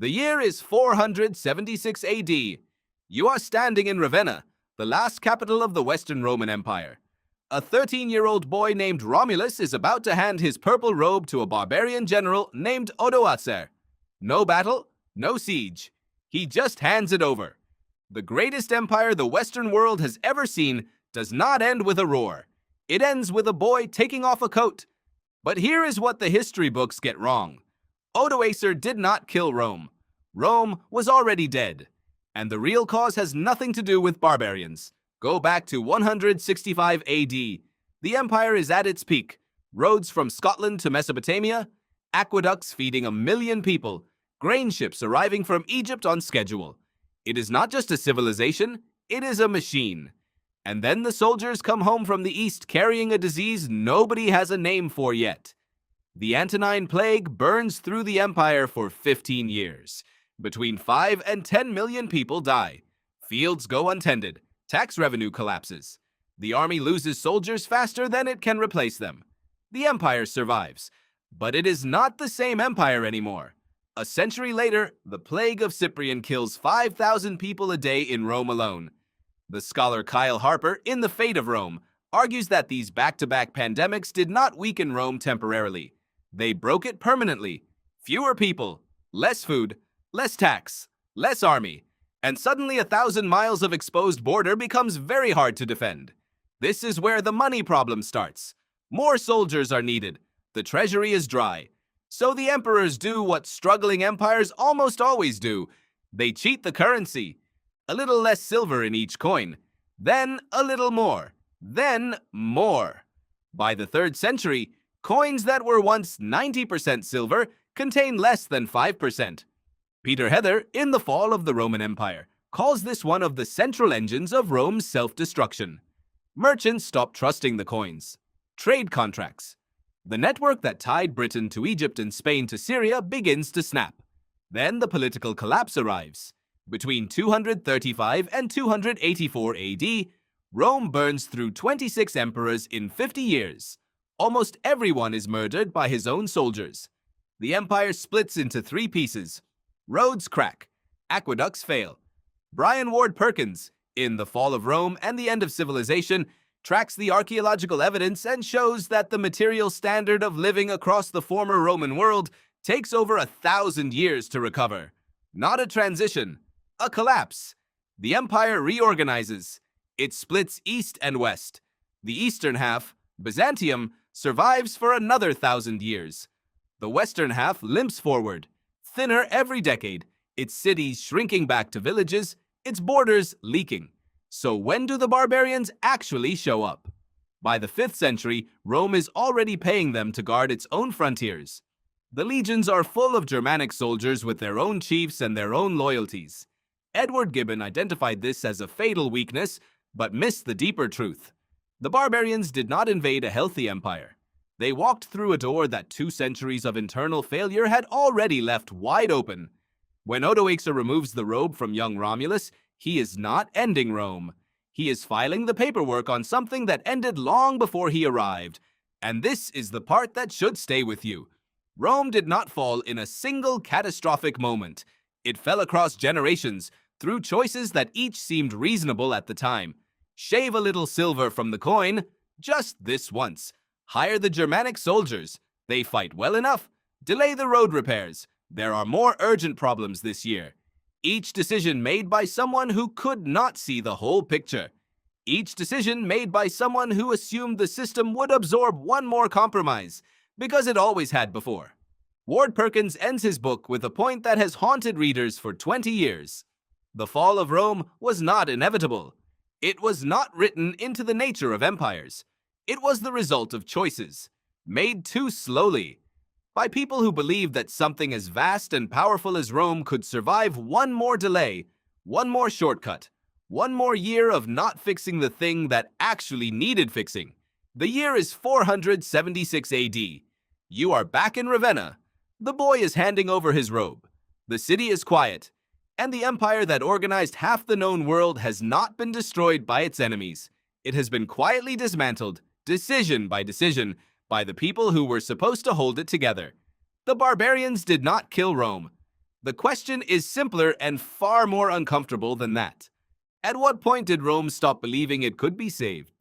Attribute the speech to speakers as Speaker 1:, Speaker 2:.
Speaker 1: The year is 476 AD. You are standing in Ravenna, the last capital of the Western Roman Empire. A 13-year-old boy named Romulus is about to hand his purple robe to a barbarian general named Odoacer. No battle, no siege. He just hands it over. The greatest empire the Western world has ever seen does not end with a roar. It ends with a boy taking off a coat. But here is what the history books get wrong. Odoacer did not kill Rome. Rome was already dead. And the real cause has nothing to do with barbarians. Go back to 165 AD. The empire is at its peak. Roads from Scotland to Mesopotamia, aqueducts feeding 1 million people, grain ships arriving from Egypt on schedule. It is not just a civilization, it is a machine. And then the soldiers come home from the east carrying a disease nobody has a name for yet. The Antonine Plague burns through the empire for 15 years. Between 5 and 10 million people die. Fields go untended. Tax revenue collapses. The army loses soldiers faster than it can replace them. The empire survives. But it is not the same empire anymore. A century later, the plague of Cyprian kills 5,000 people a day in Rome alone. The scholar Kyle Harper, in The Fate of Rome, argues that these back-to-back pandemics did not weaken Rome temporarily. They broke it permanently. Fewer people, less food, less tax, less army, and suddenly 1,000 miles of exposed border becomes very hard to defend. This is where the money problem starts. More soldiers are needed. The treasury is dry. So the emperors do what struggling empires almost always do. They cheat the currency. A little less silver in each coin. Then a little more. Then more. By the 3rd century, coins that were once 90% silver contain less than 5%. Peter Heather, in The Fall of the Roman Empire, calls this one of the central engines of Rome's self-destruction. Merchants stopped trusting the coins. Trade contracts. The network that tied Britain to Egypt and Spain to Syria begins to snap. Then the political collapse arrives. Between 235 and 284 AD, Rome burns through 26 emperors in 50 years. Almost everyone is murdered by his own soldiers. The empire splits into 3 pieces. Roads crack. Aqueducts fail. Brian Ward Perkins, in The Fall of Rome and the End of Civilization, tracks the archaeological evidence and shows that the material standard of living across the former Roman world takes over 1,000 years to recover. Not a transition, a collapse. The empire reorganizes. It splits east and west. The eastern half, Byzantium, survives for another 1,000 years. The western half limps forward, thinner every decade, its cities shrinking back to villages, its borders leaking. So when do the barbarians actually show up? By the 5th century, Rome is already paying them to guard its own frontiers. The legions are full of Germanic soldiers with their own chiefs and their own loyalties. Edward Gibbon identified this as a fatal weakness, but missed the deeper truth. The barbarians did not invade a healthy empire. They walked through a door that 2 centuries of internal failure had already left wide open. When Odoacer removes the robe from young Romulus, he is not ending Rome. He is filing the paperwork on something that ended long before he arrived. And this is the part that should stay with you. Rome did not fall in a single catastrophic moment. It fell across generations through choices that each seemed reasonable at the time. Shave a little silver from the coin, just this once. Hire the Germanic soldiers. They fight well enough. Delay the road repairs. There are more urgent problems this year. Each decision made by someone who could not see the whole picture. Each decision made by someone who assumed the system would absorb one more compromise, because it always had before. Ward Perkins ends his book with a point that has haunted readers for 20 years. The fall of Rome was not inevitable. It was not written into the nature of empires. It was the result of choices, made too slowly, by people who believed that something as vast and powerful as Rome could survive one more delay, one more shortcut, one more year of not fixing the thing that actually needed fixing. The year is 476 AD. You are back in Ravenna. The boy is handing over his robe. The city is quiet, and the empire that organized half the known world has not been destroyed by its enemies. It has been quietly dismantled, decision by decision, by the people who were supposed to hold it together. The barbarians did not kill Rome. The question is simpler and far more uncomfortable than that. At what point did Rome stop believing it could be saved?